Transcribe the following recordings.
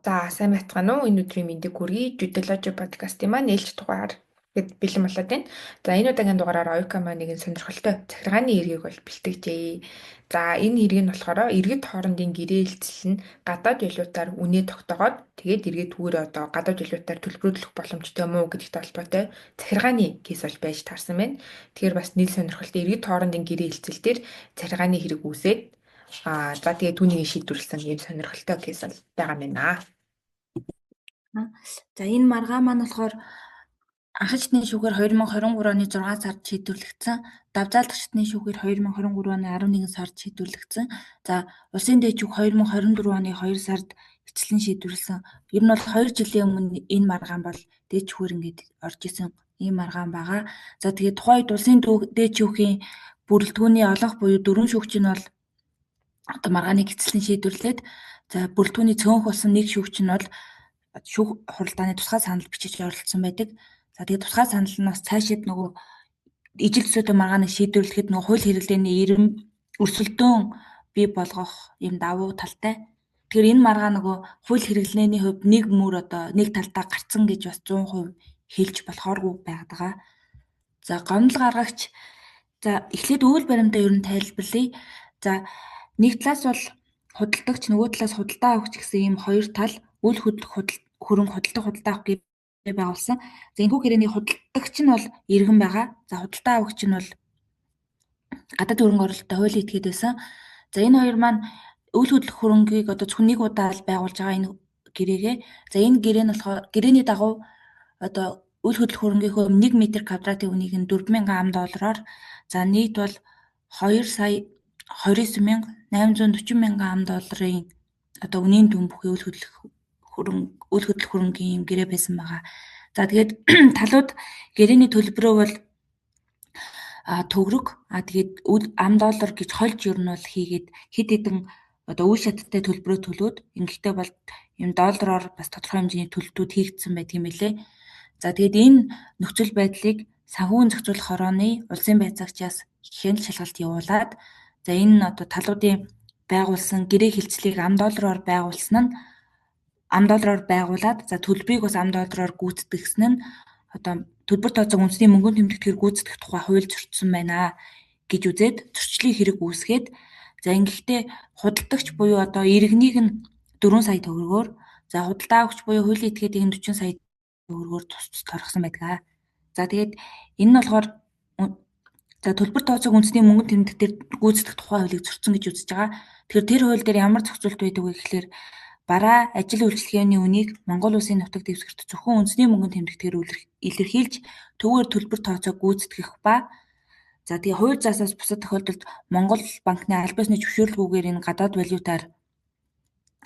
За сайн байцгаана уу? Энэ өдрийн мэндийг хүргэе. Жуделожи подкастын маань ээлж дугаар гэд бэлэн болоод байна. За энэ удаагийн дугаараар Оюка маань нэгэн сонирхолтой захиргааны хэргийг бол бэлтгэжээ. За энэ хэрэг нь болохоор иргэд хоорондын гэрээлцэл нь гадаад ялуутаар үнэ тогтоогоод тэгээд иргэд түүгээр одоо гадаад ялуутаар төлбөрөөлөх боломжтой мүү гэдэгтэй холбоотой захиргааны кейс бол байж таарсан байна. Тэгэхээр бас нийл сонирхолтой иргэд хоорондын гэрээлцэл дээр захиргааны хэрэг үүсээд за тэгээд түүнийг шийдвэрлсэн ийм сонирхолтой кейс бол байгаа юм байна. За энэ маргаа маань болохоор анхны шүүхээр 2023 оны 6 сард шийдвэрлэгдсэн. Давзаалдах шатны шүүхээр 2023 оны 11 сард шийдвэрлэгдсэн. За улсын дэд шүүх 2024 оны 2 сард эцэслэн шийдвэрлсэн. Ер нь бол 2 жилийн өмнө энэ маргаан бол дэд шүүхээр ингээд орж исэн ийм маргаан байгаа. За тэгээд тухайн үед улсын дэд шүүхийн бүрэлдэхүүний олонх буюу 4 шүүгч нь бол одоо маргааныг эцэслэн шийдвэрлээд за бүрэлдэхүүний цөөнх болсон нэг шүүгч нь бол шүүх хуралдааны тусгай санал бичиж оролцсон байдаг. За тэгээд тусгай санал нь бас цаашид нөгөө ижил төсөөтэй маргааныг шийдвэрлэхэд нөгөө хууль хэрэглээний ирэм өрсөлдөөн бий болгох юм давуу талтай. Тэгэхээр энэ маргаа нөгөө хууль хэрэглээний хувьд нэг мөр одоо нэг талдаа гарцсан гэж бас 100% хэлж болохооргүй байгаа. За гомдол гаргагч за эхлээд үйл баримтаа ер нь тайлбарлая. За нэг талаас бол худалдагч нөгөө талаас худалдаа авахч гэсэн ийм хоёр тал үйл хөдлөх хөрөнгө худалдаа авах гэрээ байгуулсан. За энэхүү гэрээний худалдагч нь бол иргэн байгаа. За худалдаа авахч нь бол гадаад хөрөнгө оруулалттай хуулийн этгээд байсан. За энэ хоёр маань үйл хөдлөх хөрөнгийг одоо зөвхөн нэг удаа л байгуулж байгаа энэ гэрээгээ. За энэ гэрээ нь болохоор гэрээний дагуу одоо үйл хөдлөх хөрөнгийнхөө 1 м квадратын үнийг нь 4,000 ам.доллараар за нийт бол 2,29,840,000 ам.долларын одоо үнийн дүн бүхий үйл хөдлөх хөрөнгийн юм гэрээ байсан байгаа. За тэгээд талууд гэрээний төлбөрөө бол төгрөг тэгээд ам.доллар гэж хольж ер нь бол хийгээд хэд хэдэн одоо үе шаттай төлбөрөө төлөөд ингэхдээ бол юм доллараар бас тодорхой хэмжээний төлөлтүүд хийгдсэн байдаг юм билэ. За тэгээд энэ нөхцөл байдлыг санхүүгийн зохицуулах хорооны улсын байцаагчаас хяналт шалгалт явуулаад за энэ нь одоо талуудын байгуулсан гэрээ хилцлийг ам.доллараар байгуулсан нь ам.доллараар байгуулад за төлбөрийг бас ам.доллараар гүйцэтгэсэн нь одоо төлбөр тооцоог үндэсний мөнгөнд тэмдэгдэхээр гүйцэтгэх тухай хууль зөрчсөн байна гэж үзээд зөрчлийг хэрэг үүсгээд за ингэхдээ худалдагч буюу одоо иргэнийг нь 4 сая төгрөгөөр за худалдаа авахч буюу хуулийн этгээдийг нь 40 сая төгрөгөөр тус торгосон байдаг. За тэгээд энэ нь болохоор за төлбөр тооцоог үндэсний мөнгөнд тэмдэгдэхээр гүйцэтгэх тухай хуулийг зөрчсөн гэж үзэж байгаа. Тэгэхээр тэр хууль дээр ямар зохицуулт байдаг вэ гэхээр бараа ажил үйлчилгээний үнийг Монгол улсын нутаг дэвсгэрт зөвхөн үндэсний мөнгөнд тэмдэгдэхээр илэрхийлж түүгээр төлбөр тооцоог гүйцэтгэх ба за тэгээ хууль заасаас бусад тохиолдолд Монгол банкны аль биесны зөвшөөрлгүйгээр энэ гадаад валютаар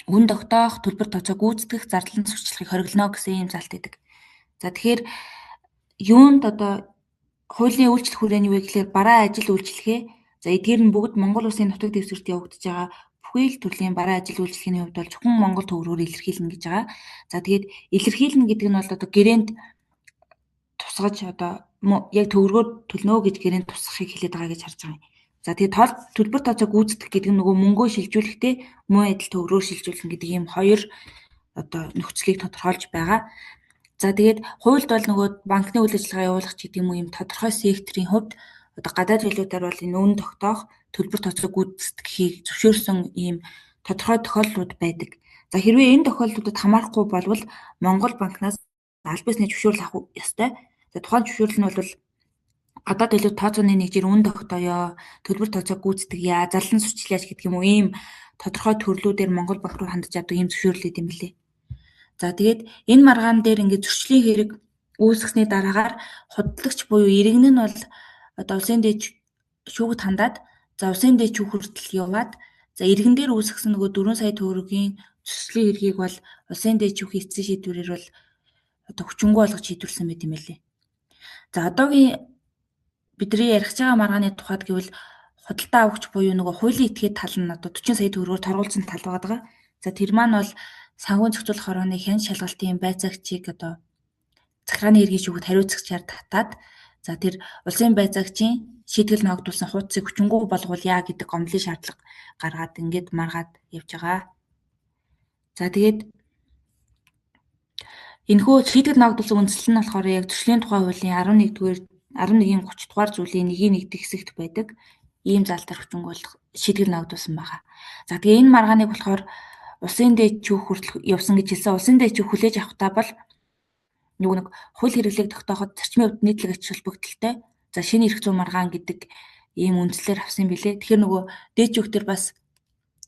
үн тогтоох төлбөр тооцоог гүйцэтгэх зардал нь зөрчлөхийг хориглоно гэсэн ийм залт байдаг. За тэгэхээр юунд одоо хуулийн үйлчлэх хүрээний вэ гэхээр бараа ажил үйлчилгээ за эдгээр нь бүгд Монгол улсын нутаг дэвсгэрт явагдаж байгаа бүхий л төрлийн бараа ажил үйлчлэгээний хувьд бол зөвхөн Монгол төгрөгөөр илэрхийлнэ гэж байгаа. За тэгээд илэрхийлнэ гэдэг нь бол одоо гэрээнд тусгаж одоо яг төгрөгөөр төлнө гэж гэрээнд тусгахыг хэлээд байгаа гэж харж байгаа юм. За тэгээд төлбөр тооцоог гүйцэтгэх гэдэг нь нөгөө мөнгөө шилжүүлэхдээ муу адил төгрөгөөр шилжүүлнэ гэдэг ийм хоёр одоо нөхцөлийг тодорхойлж байгаа. За тэгээд хуульд бол нөгөө банкны үйл ажиллагаа явуулах ч гэдэг юм уу юм тодорхой секторын хувьд одоо гадаад валютаар бол энэ үн тогтоох төлбөр тооцоог гүйцэтгэхийг зөвшөөрсөн ийм тодорхой тохиолдлууд байдаг. За хэрвээ энэ тохиолдлуудад хамаарахгүй болвол Монгол банкнаас аль биесний зөвшөөрөл авах ёстой. За тухайн зөвшөөрөл нь бол гадаад валют тооцооны нэгжээр үн тогтооё, төлбөр тооцоог гүйцэтгэе, зарлан зөрчил яаж гэдэг юм уу ийм тодорхой төрлүүдээр Монгол банк руу хандаж авдаг ийм зөвшөөрлүүд юм билээ. За тэгээд энэ маргаан дээр ингээд зөрчлийн хэрэг үүсгэсний дараагаар худалдагч буюу иргэн нь бол одоо улсын дэд шүүгт хандаад за улсын дэд шүүх хүртэл яваад за иргэн дээр үүсгэсэн нөгөө 4 сая төгрөгийн зөрчлийн хэргийг бол улсын дэд шүүхийн эцсийн шийдвэрээр бол одоо хүчингүй болгож шийдвэрлсэн байт юм билээ. За одоогийн бидний ярих байгаа маргааны тухайд гэвэл худалдаа авахч буюу нөгөө хуулийн этгээд тал нь одоо 40 сая төгрөгөөр торгуулсан тал байгаа. За тэр маань бол санхүүгийн зохицуулах хорооны хяналт шалгалтын байцаагчийг одоо захиргааны хэргийн шүүхэд хариуцагчаар татаад за тэр улсын байцаагчийн шийтгэл ногдуулсан хуудсыг хүчингүй болгуулъя гэдэг гомдлын шаардлага гаргаад ингээд маргаад явж байгаа. За тэгээд Энэхүү шийдэл ногдуулсан үндслэл нь болохоор яг Зөрчлийн тухай хуулийн 11-р 11-ийн 30 дугаар зүйлийн 1-ийн 1 хэсэгт байдаг ийм залтар хүчин болох шийдэл ногдуулсан байгаа. За тэгээ энэ маргааныг болохоор улсын дээд чүүх хүртэл явсан гэж хэлсэн. Улсын дээд чүүх хүлээж авахдаа бол нэг хууль хэрэглээг тогтооход зарчмын хувьд нийтлэг ач холбогдолтой. За шинэ эрх зүйн маргаан гэдэг ийм үндслээр авсан билээ. Тэгэхээр нөгөө дээд чүүх төр бас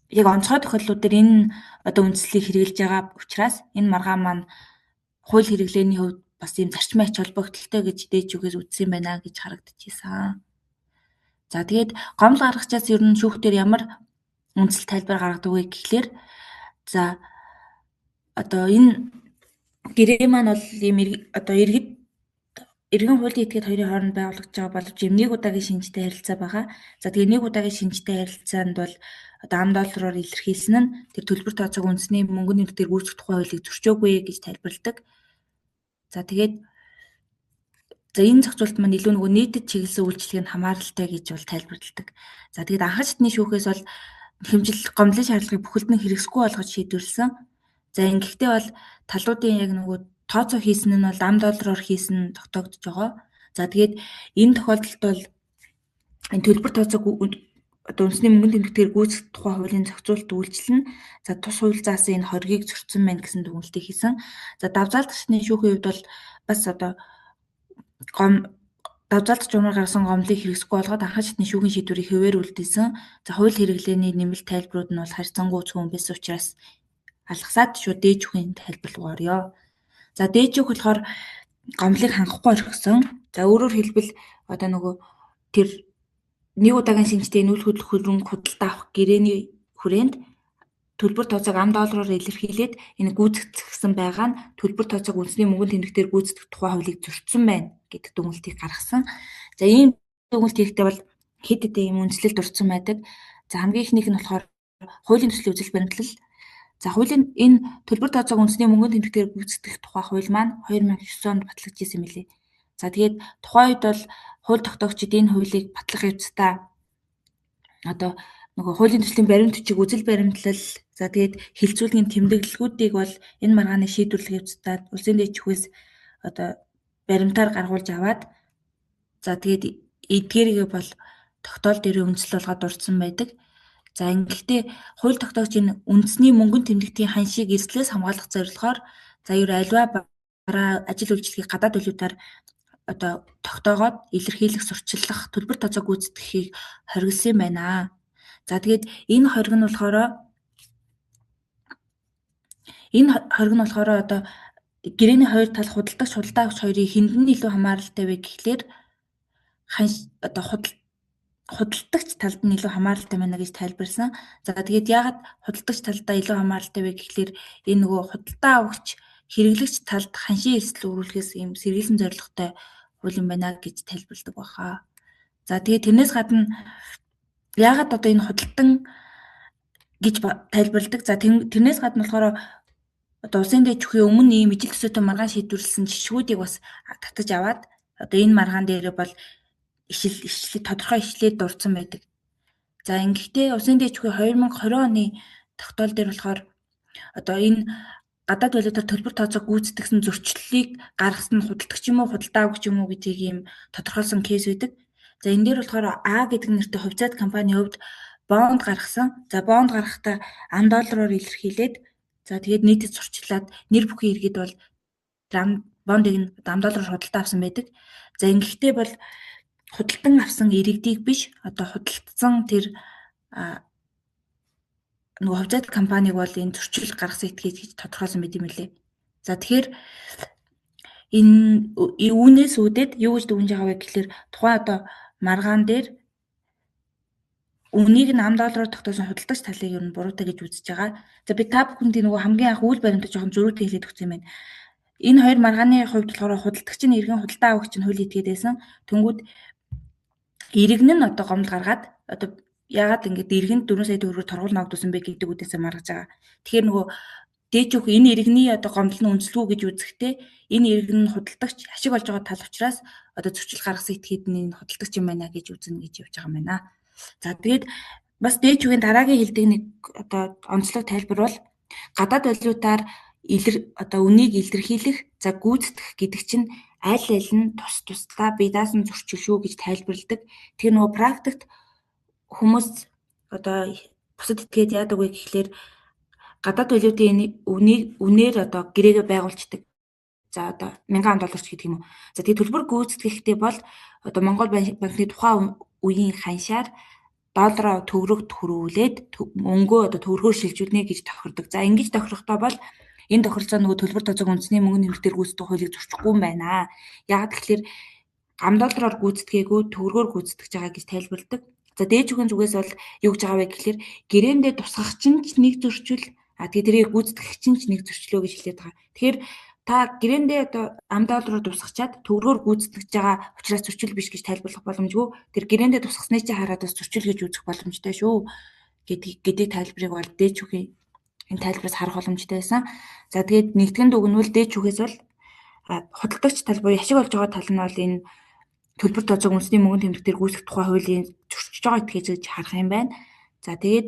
яг онцгой тохиолдлууд дээр энэ одоо үндслийг хэрэгжилж байгаа учраас энэ маргаан маань хууль хэрэглээний хувьд бас ийм зарчмын ач холбогдолтой гэж дээд чүүхээс үзсэн байна гэж харагдчихсан. За тэгээд гомдол гаргачаас ер нь шүүхтэр ямар үндсэл тайлбар гаргадаг вэ гэхлээр за одоо энэ гэрээ маань бол ийм одоо иргэн хуулийн этгээд хоёрын хооронд байгуулагдж байгаа боловч ийм нэг удаагийн шинжтэй харилцаа байгаа. За тэгээ нэг удаагийн шинжтэй харилцаанд бол одоо ам доллараар илэрхийлсэн нь тэр төлбөр тооцоог үндэсний мөнгөний нэрээр гүйцэх тухай хуулийг зөрчөөгүй гэж тайлбарладаг. За тэгээд энэ зохицуулт маань илүү нөгөө нийтэд чиглэсэн үйлчлэгэнд хамааралтай гэж бол тайлбарладаг. За тэгээд анхан шатны шүүхээс бол хэмжил гомдлын шаардлагыг бүхэлд нь хэрэгсэхгүй болгож шийдвэрлсэн. За ингэхдээ бол талуудын яг нөгөө тооцоо хийсэн нь бол ам доллараар хийсэн тогтоогдож байгаа. За тэгээд энэ тохиолдолд бол энэ төлбөр тооцоог одоо үндэсний мөнгөний тэмдэгтээр гүйцэх тухай хуулийн зохицуулт үйлчлэн за тус хууль заасан энэ хоргийг зөрчсөн байна гэсэн дүгнэлтийг хийсэн. За давзаалдагчны шүүхийн хувьд бол бас одоо давзаалдагч умаар гаргасан гомдлыг хэрэгсэхгүй болгоод анхан шатны шүүхийн шийдвэрийг хэвээр үлдээсэн. За хууль хэрэглээний нэмэлт тайлбарууд нь бол харьцангуй цөөн байсан учраас алгасаад шууд дээд шүүхийн тайлбар руу орё. За дээд шүүх болохоор гомдлыг хангахгүй орхисон. За өөрөөр хэлбэл одоо нөгөө тэр нэг удаагийн шинжтэй нүүл хөрөнгө худалдаа авах гэрээний хүрээнд төлбөр тооцоог ам доллараар илэрхийлээд энэ гүйцэгдсэн байгаа нь төлбөр тооцоог үндэсний мөнгөний тэмдэгтээр гүйцэтгэх тухай хуулийг зөрчсөн байна гэдэг дүгнэлтийг гаргасан. За ийм дүгнэлт хийхдээ бол хэд хэдэн ийм үндслэлд дурдсан байдаг. За хамгийн ихнийх нь болохоор хуулийн төслийн үзэл баримтлал. За хуулийн энэ төлбөр тооцоог үндэсний мөнгөний тэмдэгтээр гүйцэтгэх тухай хууль маань 2009 онд батлагдсан мэлээ. За тэгээд тухайн үед бол хууль тогтоогчид энэ хуулийг батлах явцдаа одоо нөгөө хуулийн төслийн баримт бичиг үзэл баримтлал за тэгээд хилцүүлгийн тэмдэглэлгүүдийг бол энэ маргааны шийдвэрлэх явцдаа улсын дээд чүүхээс одоо баримтаар гаргуулж аваад за тэгээд эдгээрийг бол тогтоол дээрээ үндэслэл болгоод дурдсан байдаг. За ингэхдээ хууль тогтоогч энэ үндэсний мөнгөний тэмдэгтийн ханшийг эрсдлээс хамгаалах зорилгоор за ер альва бараа ажил үйлчлэгийг гадаад валютаар одоо тогтоогоод илэрхийлэх сурчлах төлбөр тооцоо гүйцэтгэхийг хориглосон байна. За тэгээд энэ хориг нь болохоор одоо гэрээний хоёр тал худалдагч худалдаа авагч хоёрын хэнд нь илүү хамааралтай вэ гэхлээр одоо худалдагч талд нь илүү хамааралтай байна гэж тайлбарсан. За тэгээд яагаад худалдагч талдаа илүү хамааралтай вэ гэхлээр энэ нөгөө худалдаа авагч хэрэглэгч талд ханшийн эрсдэл үүрүүлэхээс ийм сэргийлсэн зорилготой хууль юм байна гэж тайлбарладаг баха. За тэгээд тэрнээс гадна яагаад одоо энэ худалдан гэж тайлбарладаг. За тэрнээс гадна болохоор одоо улсын дээд чүүхийн өмнө ийм ижил төсөөтэй маргаан шийдвэрлсэн жишгүүдийг бас татаж аваад одоо энэ маргаан дээр бол тодорхой ишлээд дурдсан байдаг. За ингэхдээ улсын дээд чүүхийн 2020 оны тогтоол дээр болохоор одоо энэ гадаад валютаар төлбөр тооцоог гүйцэтгсэн зөрчлөлийг гаргасан нь худалдагч юм уу худалдаа авагч юм уу гэдгийг ийм тодорхойлсон кейс байдаг. За энэ дээр болохоор А гэдэг нэртэй хувьцаат компанийн хувьд бонд гаргасан. За бонд гаргахдаа ам доллараар илэрхийлээд за тэгээд нийтэд сурчлаад нэр бүхий иргэд бол бондыг нь ам доллараар худалдаа авсан байдаг. За ингэхдээ бол худалдан авсан иргэдийг биш одоо худалдсан тэр нөгөө хувьцаат компаниг бол энэ зөрчил гаргасан этгээд гэж тодорхойлсон байт юм лээ. За тэгэхээр энэ үүнээс үүдээд юу гэж дүгнэж байгаа вэ гэхэлэр тухайн одоо маргаан дээр үнийг нь ам доллараар тогтоосон худалдагч талыг ер нь буруутай гэж үзэж байгаа. За би та бүхэнд нөгөө хамгийн анх үйл баримтаа жоохон зөрүүтэй хэлээд өгсөн юм байна. Энэ хоёр маргааны хувьд болохоор худалдагч нь иргэн худалдаа авагч нь хууль этгээд байсан. Тэнгүүд иргэн нь одоо гомдол гаргаад одоо яагаад ингэж иргэнд 4 сая төгрөгөөр торгуул ногдуулсан бэ гэдэг үдээсээ маргаж байгаа. Тэгэхээр нөгөө дээж өг энэ иргэний одоо гомдол нь үндэслүү гэж үзэхдээ энэ иргэн нь худалдагч ашиг олж байгаа тал учраас одоо зөрчил гаргасан этгээд нь худалдагч юм байна гэж үзнэ гэж явж байгаа юм байна. За тэгээд бас дээж үгийн дараагийн хэлдэг нэг одоо онцлог тайлбар бол гадаад валютаар одоо үнийг илэрхийлэх, за гүйцэтгэх гэдэг чинь аль аль нь тус тусдаа бие даасан зөрчил шүү гэж тайлбарладаг. Тэр нөгөө практикт хүмүүс одоо бусад этгээд яадаг вэ гэхлээр гадаад валютын үнээр одоо гэрээгээ байгуулцдаг. За одоо $1000 ч гэдэг юм уу. За тэгээ төлбөр гүйцэтгэхдээ бол одоо Монгол банкны тухайн үеийн ханшаар доллараа төгрөгт хөрвүүлээд мөнгөө одоо төгрөгөөр шилжүүлнэ гэж тохирдог. За ингэж тохирохдоо бол энэ тохиролцоо нөгөө төлбөр тооцоог үндэсний мөнгөний тэмдэгтээр гүйцэтгэх хуулийг зөрчихгүй юм байна. Яагаад тэгэхээр гам доллараар гүйцэтгээгүй төгрөгөөр гүйцэтгэж байгаа гэж тайлбарладаг. За дээд жүхэн зүгээс бол юу гэж байгаа вэ гэхээр гэрээндээ тусгах чинь ч нэг зөрчил, тэгээ тэрийг гүйцэтгэх чинь ч нэг зөрчлөө гэж хэлээд байгаа. Тэгэхээр та гэрээндээ одоо ам доллараар тусгачаад төгрөгөөр гүйцэтгэж байгаа учраас зөрчил биш гэж тайлбарлах боломжгүй. Тэр гэрээндээ тусгасны чинь хараад бас зөрчил гэж үзэх боломжтой шүү гэдэг тайлбарыг бол дээд жүхийн энэ тайлбараас харах боломжтой байсан. За тэгээд нэгтгэн дүгнвэл дээд жүхээс бол худалдагч тал буюу ашиг олж байгаа тал нь бол энэ төлбөр тооцоог үндэсний мөнгөний тэмдэгтээр гүйцэтгэх тухай хуулийн зөрчиж байгаа этгээз гэж харах юм байна. За тэгээд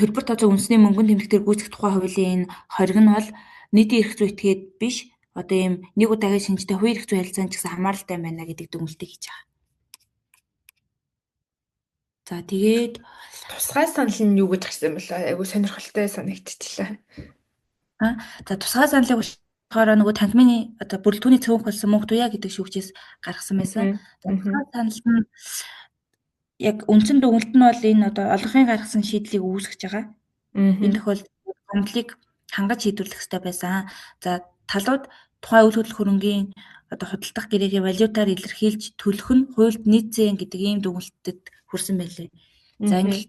төлбөр тооцоог үндэсний мөнгөний тэмдэгтээр гүйцэтгэх тухай хуулийн энэ хориг нь бол нийтийн эрх зүй этгээд биш, одоо ийм нэг удаагийн шинжтэй хувийн эрх зүй харилцаанд ч гэсэн хамааралтай байна гэдэг дүгнэлтийг хийж байгаа. За тэгээд Тусгай санал нь юу гэж гарсан бэ? Айгу сонирхолтой санагдчихлаа. За тусгай саналыг болохоор нөгөө танхимын одоо бүрэлдэхүүний цөөнх болсон мөнх туяа гэдэг шүүгчээс гаргасан байсан. Тусгай санал нь яг үндсэн дүгнэлт нь бол энэ одоо олонхын гаргасан шийдлийг үүсгэж байгаа. Энэ тохиолдолд саналыг хангаж шийдвэрлэх хэрэгтэй байсан. За талууд тухайн үйл хөдлөх хөрөнгийн одоо худалдах гэрээгээ валютаар илэрхийлж төлөх нь хуульд нийцсэн гэдэг ийм дүгнэлтэд хүрсэн байлээ. За ингээд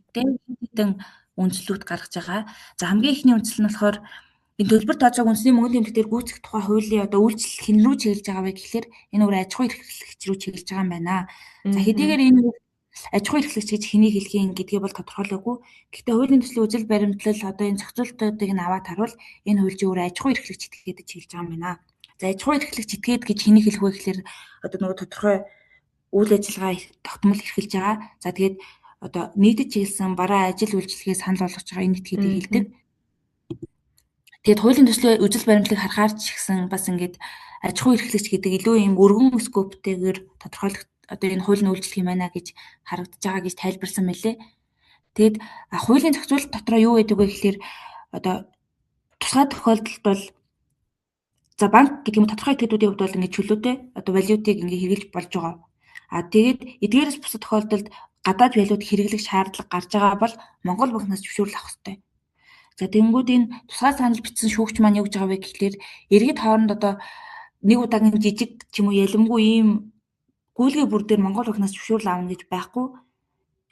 хэдэн үндслүүд гаргаж байгаа. За хамгийн ихний үндсэл нь болохоор энэ төлбөр тооцоог үндэсний мөнгөний тэмдэгтээр гүйцэтгэх тухай хуулийн одоо үйлчлэл хэн рүү чиглэж байгаа вэ гэхээр энэ өөр аж ахуй эрхлэгч рүү чиглэж байгаа юм байна. За хэдийгээр энэ аж ахуй эрхлэгч гэж хэнийг хэлхийн гэдгийг бол тодорхойлоогүй. Гэхдээ хуулийн төслийн үзэл баримтлал одоо энэ зохицуултуудыг нь аваад харуул энэ хууль чинь өөр аж ахуй эрхлэгч этгээд чиглэж байгаа юм байна. За аж ахуй эрхлэгч этгээд гэж хэнийг хэлэх вэ гэхээр одоо нөгөө тодорхой үйл ажиллагаа тогтмол эрхэлж байгаа. За тэгээд одоо нийтэд чиглэсэн бараа ажил үйлчлэгээ санал болгож байгаа энэ этгээдийг хэлдэг. Тэгээд хуулийн төслийн үзэл баримтлалыг харахаар ч ихсэн бас ингээд аж ахуй эрхлэгч гэдэг илүү юм өргөн скоптэйгээр тодорхойлох одоо энэ хуулийн үйлчлэх юм байна гэж харагдаж байгаа гэж тайлбарсан мэлээ. Тэгэд хуулийн зохицуулалт дотроо юу гэдэг вэ гэхээр одоо тусгай тохиолдолд бол за банк гэдэг юм тодорхой этгээдүүдийн хувьд бол ингээд чөлөөтэй одоо валютыг ингээд хэрэглэж болж байгаа. Тэгээд эдгээрээс бусад тохиолдолд гадаад валют хэрэглэх шаардлага гарч байгаа бол Монгол банкнаас зөвшөөрөл авах хэрэгтэй. За тэнгүүд энэ тусгай санал бичсэн шүүгч маань юу гэж байгаа вэ гэхлээр иргэд хооронд одоо нэг удаагийн жижиг ч юм уу ялэмгүй ийм гүйлгээ бүр дээр Монгол банкнаас зөвшөөрөл аавна гэж байхгүй.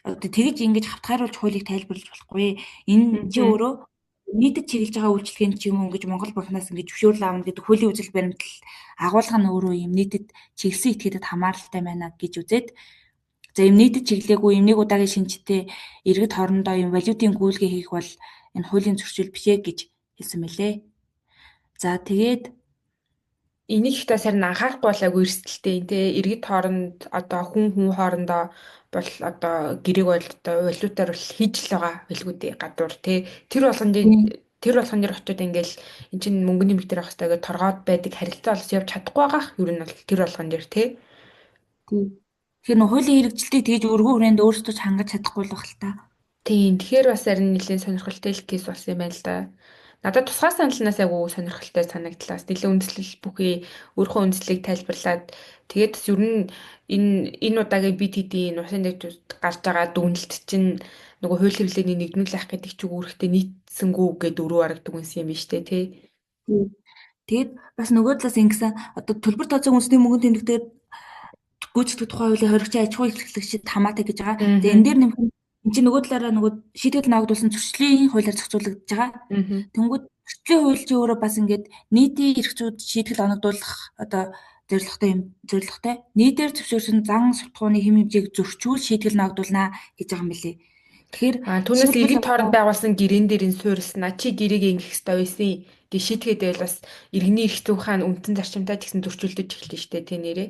Одоо тэгж ингэж хавтгааруулж хуулийг тайлбарлаж болохгүй. Энэ чи өөрөө нийтэд чиглэж байгаа үйлчлэгээнд ч юм уу ингэж Монгол банкнаас ингэж зөвшөөрөл аавна гэдэг хуулийн үзэл баримтлал агуулга нь өөрөө ийм нийтэд чиглэсэн этгээдэд хамааралтай байна гэж үзээд за ийм нийтэд чиглээгүй ийм нэг удаагийн шинжтэй иргэд хоорондоо ийм валютын гүйлгээ хийх бол энэ хуулийн зөрчил биш ээ гэж хэлсэн мэлээ. За тэгээд энийг ихтэй сарн анхаарахгүй бол айгүй эрсдэлтэй тий иргэд хооронд одоо хүн хоорондоо бол одоо гэрээг бол одоо валютаар бол хийж л байгаа билгүү дээ гадуур тий тэр болгоны очиод ингээл эн чин мөнгөний мэтэр авах хэрэгтэй гэж торгоод байдаг харилцаа олж явж чадахгүй байгаа ер нь бол тэр болгон дээр тий тэгэхээр нөх хуулийн хэрэгжилтийг тэгж өргөн хүрээнд өөрсдөө ч хангаж чадахгүй л баг л та. Тийм тэгэхээр бас харин нэлээд сонирхолтой л кейс болсон юм байна л да. Надад тусгай саналнаас айгүй сонирхолтой санагдлаа. Нэлээд үндэслэл бүхий өөрийнхөө үндэслэлийг тайлбарлаад тэгээд ер нь энэ удаагийн бид хэдийн усын дэвжүүд гарч байгаа дүгнэлт чинь нөгөө хууль хэрэглээний нэгдмүүлэх гэдэг чиг үүрэгтэй нийцсэнгүү гэдэг өрөө харагдаг юмсан юм биш үү тий. Тэгээд бас нөгөө талаас ингэсэн одоо төлбөр тооцоог үндэсний мөнгөний тэмдэгтээр гүйцэтгэх тухай хуулийн хоригчийн аж ахуй эрхлэгчид хамаатай гэж байгаа. Тэгээд энэ дээр нэмэх энэ чинь нөгөө талаараа нөгөө шийдэл наагдуулсан зөрчлийн хуулиар зохицуулагдаж байгаа. Тэнгүүд зөрчлийн хууль чи өөрөө бас ингээд нийтийн эрх зүйд шийтгэл оногдуулах одоо зорилготой нийтээр зөвшөөрсөн зан сутгууны хэм хэмжээг зөрчүүл шийтгэл наагдуулнаа гэж байгаа юм билий. Тэгэхээр түүнээс иргэд хооронд байгуулсан гэрээн дээр нь суурилснаа чи гэрээг ингэх хэрэгтэй байсан гэж шийдгээд байл бас иргэний эрх зүйн хаан үндсэн зарчимтай ч гэсэн зөрчилдөж эхэлж штэ тий нэрээ.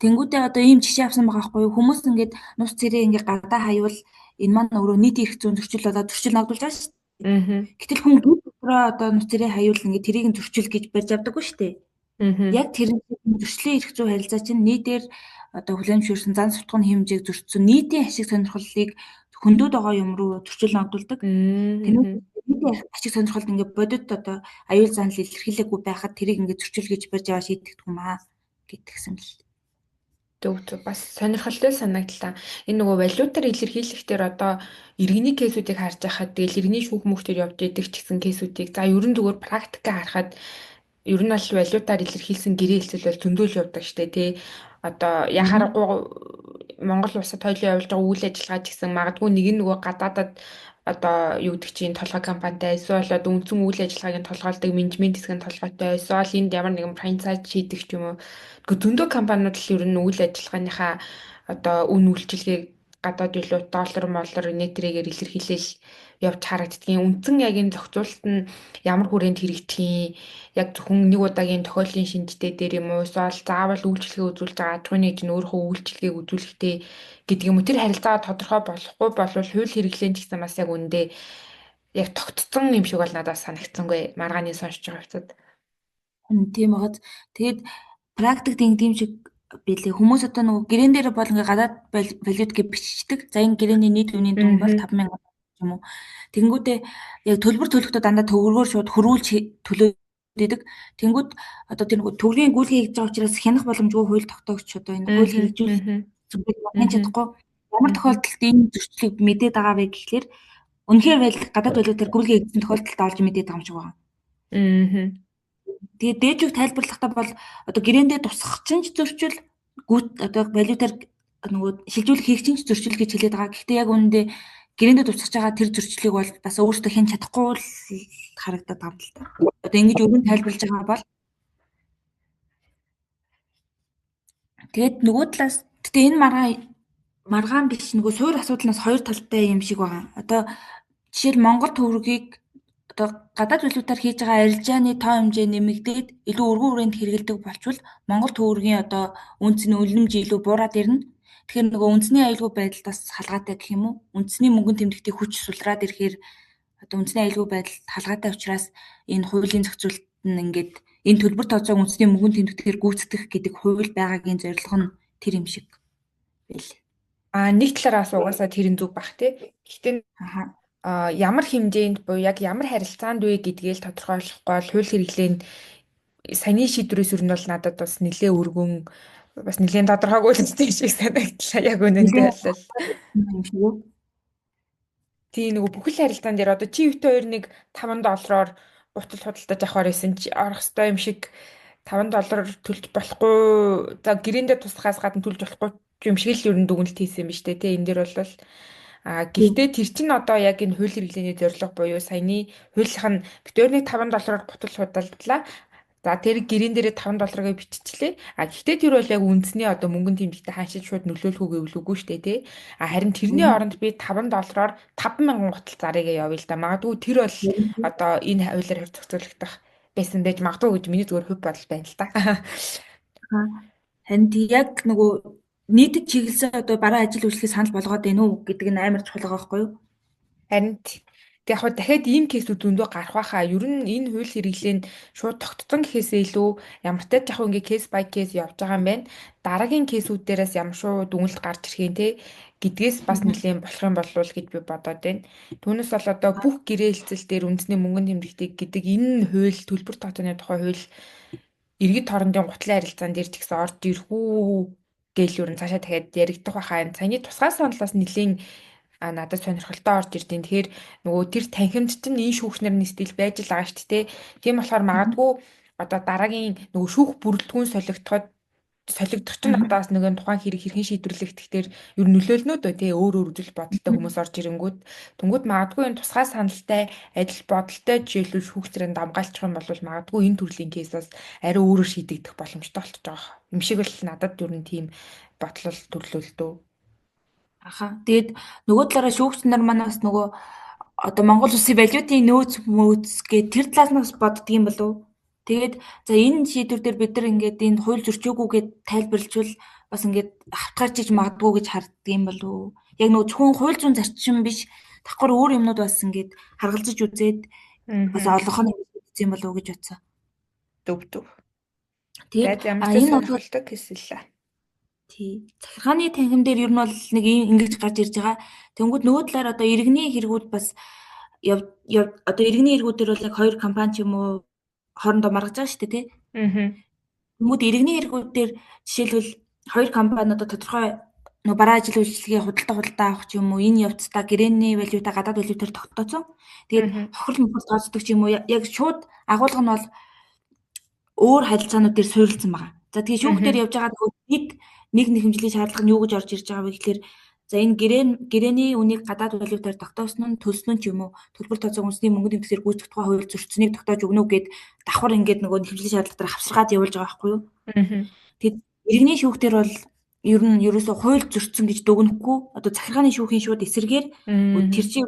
Тэнгүүдээ одоо ийм жишээ авсан байгаа байхгүй юу? Хүмүүс ингээд нус цэрээ ингээд гадаа хаявал энэ маань өөрөө нийт эрх зүйн зөрчил болоод зөрчил нагдуулж байгаа шүү дээ. Гэтэл хүн төлбөрөө одоо нуцрээ хаяул ингээд тэрийг нь зөрчил гэж барьж авдаггүй шүү дээ. Аа. Яг тэр зөрчлийн эрх зүй харилцаа чинь нийтээр одоо хүлээмжшүүлсэн зан сутганы хэмжээг зөрчсөн нийтийн ашиг сонирхлыг хөндөд байгаа юм руу зөрчил ногдуулдаг. Тэрнээс Аа. нийтийн ашиг сонирхолд ингээд бодит одоо аюул занал илэрхийлээгүй байхад тэрийг ингээд зөрчил гэж барьж аваа шийдэгдэх юм аа гэтгсэн л. Зөв зөв бас сонирхолтой санагдлаа. Энэ нөгөө валютаар илэрхийлэхдээ одоо иргэний кейсүүдийг харж байхад тэгэл иргэний шүүх мөхтөр явж идэг ч гэсэн кейсүүдийг за ерөн зүгээр практикаа харахад ер нь аль валютаар илэрхийлсэн гэрээ хэлцэл бол зөндөөл явдаг штэ тий. Одоо яхаарахгүй Монгол улсад хоёулын явуулж байгаа үйл ажиллагаа ч гэсэн магадгүй нэг нь нөгөө гадаадад одоо юу гэдэг чинь толгой компанитай эсвэл одоо үндсэн үйл ажиллагаагийн толгойлдог менежмент хэсгийн толгойтой эсвэл энд ямар нэгэн франчайз шийдэг ч юм уу. Гэхдээ зөндөө компаниуд л ер нь үйл ажиллагааныхаа одоо үн үйлчилгээг гадаад валют доллар моллор нэтрэгээр илэрхийлэл явж харагддгийн үндсэн яг энэ зохицуулалт нь ямар хүрээнд хэрэгжих яг зөвхөн нэг удаагийн тохиоллын шинжтэй дээр юм уу эсвэл заавал үйлчлэгээ үзүүлж байгаа аж ахуйн нэгж нь өөрөө үйлчлэгийг үзүүлэхтэй гэдэг юм уу тэр харилцаа тодорхой болохгүй болвол хууль хэрэглэн ч гэсэн бас яг үндэ яг тогтцсон юм шиг бол надад санагдсангүй маргааны сонсож байгаа хэвчээд. Тийм багц. Тэгээд практикт ингэдэм шиг билээ. Хүмүүс одоо нөгөө гэрэн дээр бол ингээ гадаад валют гэж бичдэг. За энэ гэрээний нийт үнийн дүн бол 5,000 юм уу. Тэнгүүтээ яг төлбөр төлөхдөө дандаа төгрөгөөр шууд хөрвүүлж төлөөд идэг. Тэнгүүд одоо тэр нөгөө төгрөгийн гүйлгээ хийж байгаа учраас хянах боломжгүй хууль тогтоогч одоо энэ хууль хэрэгжүүлэх зүгт хянаж чадахгүй. Ямар тохиолдолд энэ зөрчлийг мэдээд байгаа вэ гэхлээр үнэхээр гадаад валютаар гүйлгээ хийсэн тохиолдолд олж мэдээд байгаа юм шиг байна. Тэгээд дээжиг тайлбарлахдаа бол одоо гэрээндээ тусах чинь ч зөрчил одоо валютаар нөгөө шилжүүлэх хийх чинь ч зөрчил гэж хэлээд байгаа. Гэхдээ яг үүндээ гэрээндээ тусгаж байгаа тэр зөрчлийг бол бас өөртөө хэн чадахгүй л харагдаад байгаа юм л та. Одоо ингэж өргөн тайлбарлаж байгаа бол тэгээд нөгөө талаас гэтээ энэ маргаан биш нөгөө суур асуудлаас хоёр талтай юм шиг байгаа. Одоо жишээл Монгол төгрөгийг одоо гадаад валютаар хийж байгаа арилжааны тоо хэмжээ нэмэгдээд илүү өргөн хүрээнд хэрэгэлдэг болчвол Монгол төгрөгийн одоо үнцний үнэлэмж илүү буураад ирнэ. Тэгэхээр нөгөө үндэсний аюулгүй байдал бас халгаатай гэх юм уу? Үндэсний мөнгөнд тэмдэгтийн хүч сулраад ирэхээр одоо үндэсний аюулгүй байдал халгаатай учраас энэ хуулийн зохицуулалт нь ингээд энэ төлбөр тооцоог үндэсний мөнгөнд тэмдэгтээр гүйцэтгэх гэдэг хууль байгаагийн зорилго нь тэр юм шиг байл. Нэг талаараас угаасаа тэр нь зүг бах тий. Гэхдээ ямар хэмжээнд буюу яг ямар харилцаанд вэ гэдгийг тодорхойлохгүй бол хууль хэрэглээнд саяны шийдвэрээс юу нь бол надад бас нэлээ өргөн бас нэлээд тодорхойгүй л зүйл шиг санагдлаа яг үнэндээ бол. Тийм нөгөө бүхэл харилцаан дээр одоо чи өвтө хоёр нэг $5 бутал худалдаж авахар байсан чи орох хэвээр юм шиг $5 төлж болохгүй за гэрээндээ туслахаас гадна төлж болохгүй юм шиг л ер нь дүгнэлт хийсэн юм ба штэ тий энэ дэр бол гэхдээ тэр чинь одоо яг энэ хууль хэрэглээний зорилго буюу саяны хуулийнх нь битүүрний $5 бутал худалдлаа. За тэр гэрэн дээрээ $5 биччихлээ. Гэхдээ тэр бол яг үндэсний одоо мөнгөнд тэмдэгтээ хаашид шууд нөлөөлөх үг гэвлүүгүй шүү дээ тий. Харин тэрний оронд би $5-оор 5,000 гутал зарыг явъя л да. Магадгүй тэр бол одоо энэ хуулиар зохицуулагдах байсан байж магадгүй гэж миний зүгээр хувь бодол байна л да. Харин яг нөгөө нийтэд чиглэсэн одоо бараа ажил үйлчлэгээ санал болгоод байна уу гэдэг нь амар чухал байгаа байхгүй юу? Харин яг хөө дахиад ийм кейсүүд зөндөө гарах байхаа. Ер нь энэ хууль хэрэглээ нь шууд тогтцсон гэхээсээ илүү ямар ч яг хөө ингээ кейс бай кейс явж байгаа юм байна. Дараагийн кейсүүд дээрээс ямар шууд дүгнэлт гарч ирэх юм те гэдгээс бас нэлийн болох юм болов уу гэж би бодоод байна. Түүнээс бол одоо бүх гэрээ хэлцэл дээр үндэсний мөнгөнд тэмдэгтийг гэдэг энэ хууль төлбөр тооцооны тухай хууль иргэд хоорондын гутлын харилцаан дээр ч гэсэн орж ирэх үү гээл юу н цаашаа дахиад яригдах байхаа. Саяны тусгай саналаас нэлийн надад сонирхолтой орж ирдیں۔ Тэгэхээр нөгөө тэр танхимд чинь энэ шүүхнэр нь стил байж л байгаа шүү дээ. Тийм болохоор магадгүй одоо дараагийн нөгөө шүүх бүрэлдэхүүн солигдох чинь надаас нэгэн тухайн хэрэг хэрхэн шийдвэрлэх тэгэхээр ер нь нөлөөлнө дөө тий өөр үзэл бодолтой хүмүүс орж ирэнгүүт тэнгууд магадгүй энэ тусгай саналтай адил бодолтой жишээлбэл шүүх зэрэг дамгаалчих юм бол магадгүй энэ төрлийн кейсээс арай өөрөөр шийдэгдэх боломжтой болчих жоох юм шиг л надад ер нь тийм бодлол төрлөөлдөө. Тэгээд нөгөө талаараа шүүгч нар маань бас нөгөө одоо Монгол улсын валютын нөөц гээд тэр талаас нь боддөг юм болов уу? Тэгээд за энэ шийдвэр дээр бид нар ингээд энэ хууль зөрчөөгүйгээд тайлбарлжвал бас ингээд автгарч иж магадгүй гэж харддаг юм болов уу? Яг нөгөө зөвхөн хууль зүйн зарчим биш давхар өөр юмнууд бас ингээд харгалзаж үзээд Бас Аа. олонх нь ингэж үзсэн болов уу гэж бодсон. Төв төв. Тэгээд За ямар ч энэ болохоор сонирхолтой хэсэллээ. тий захиргааны танхим дээр ер нь бол нэг ингэж гарч ирж байгаа. Тэнгүүд нөгөө талаар одоо иргэний хэрэгүүд бас одоо иргэний хэрэгүүдээр бол яг хоёр компани ч юм уу хоорондоо маргаж байгаа шүү дээ тий. Аа. Тэнгүүд иргэний хэрэгүүд дээр жишээлбэл хоёр компани одоо тодорхой нөгөө бараа ажил үйлчлэгээ худалдаа авах ч юм уу энэ явцдаа гэрээний валюта гадаад валютаар тогтооцсон. Тэгээд Аа. хохирол мохирол тооцдог ч юм уу яг шууд агуулга нь бол өөр харилцаанууд дээр суурилсан байгаа. За тэгээ шүүхтэр Аа. явж байгаа нэг хэмжлийн шаардлага нь юу гэж орж ирж байгаа вэ гэхээр за энэ гэрээний үнийг гадаад валютаар тогтоосон нь төлсөн нь ч юм уу төлбөр тооцоог үндэсний мөнгөний тгсээр гүйцэтгэх тухай хууль зөрчсөнийг тогтоож өгнө үү гэд давхар ингээд нөгөө хэмжлийн шаардлага дээр хавсаргаад явуулж байгаа байхгүй юу? Аа. Тэгэд иргэний шүүхтэр бол ер нь ерөөсөө хууль зөрчсөн гэж дүгнэхгүй одоо захиргааны шүүхийн шууд эсрэгээр Аа. тэр чинь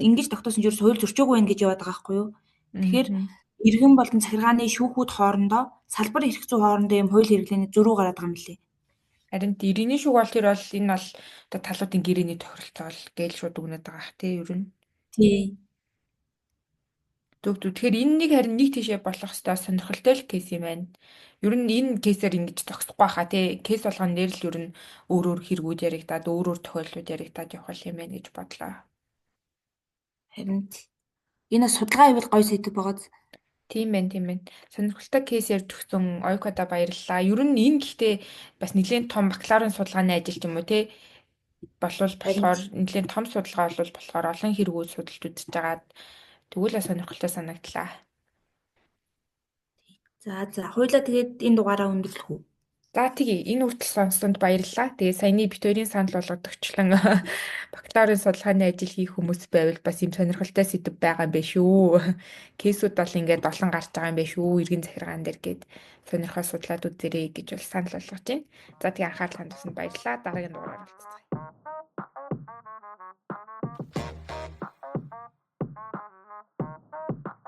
ингэж тогтоосон ч ерөөсөө хууль зөрчөөгүй байх гэж яваад байгаа байхгүй юу? Тэгэхээр Аа. иргэн болон захиргааны шүүхүүд хоорондоо салбар эрх зүй хоорондоо юм хууль хэрэглээний зөрүү гараад байгаа юм лээ. Харин иргэний шүүх бол тэр бол энэ бол одоо талуудын гэрээний тохиролцоо бол гээл шууд өгнөд байгаа х тий ер нь. Тий. Төв төв. Тэгэхээр энэ нэг харин нэг тийшээ болох хэвээр сонирхолтой л кейс юм байна. Ер нь энэ кейсээр ингэж зогсохгүй хаа тий. Кейс болгоно нэр л ер нь өөр өөр хэрэгүүд яригадаад өөр өөр тохиолдлууд яригадаад явах юм байна гэж бодлоо. Харин энэ бас судалгаа хийвэл гоё сэдв байгааз. Тийм байна, тийм байна. Сонирхолтой кейс ярьж өгсөн Ойкода баярлалаа. Ер нь энэ гэхдээ бас нэлээд том бакалаврын судалгааны ажил ч юм уу тий болвол Харин болохоор нэлээд том судалгаа болвол болохоор олон хэрэгүүд судалж үзэж байгаад тэгвэл сонирхолтой санагдлаа. за хоёлаа тэгээд энэ дугаараа өндөрлөх үү? За тэгье энэ үртэл сонссонд баярлалаа. Тэгээ саяны бит хоёрын санал болгодогчлон бакалаврын судалгааны ажил хийх хүмүүс байвал бас юм сонирхолтой сэдв байгаа юм биш үү? Кейсүүд бол ингээд олон гарч байгаа юм биш үү? Иргэн захиргаан дээр гээд сонирхол судлаад үзээрэй гэж бол санал болгож байна. За тэгээ анхаарал хандсан баярлалаа. Дараагийн дугаараар уулзцгаая.